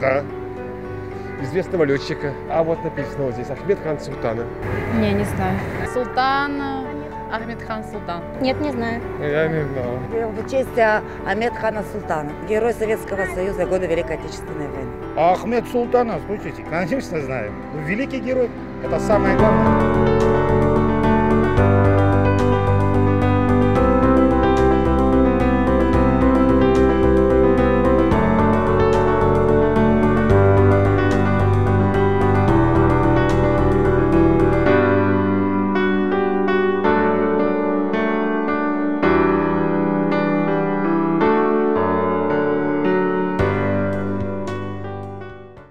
Да. Известного летчика. А вот написано вот здесь Ахмед хан Султана. Не знаю. Султан Ахмед хан Султан. Нет, не знаю. Я не знаю. В честь Ахмед хана Султана, герой Советского Союза года Великой Отечественной войны. Ахмед Султана, слушайте, конечно знаем. Великий герой, это самое главное.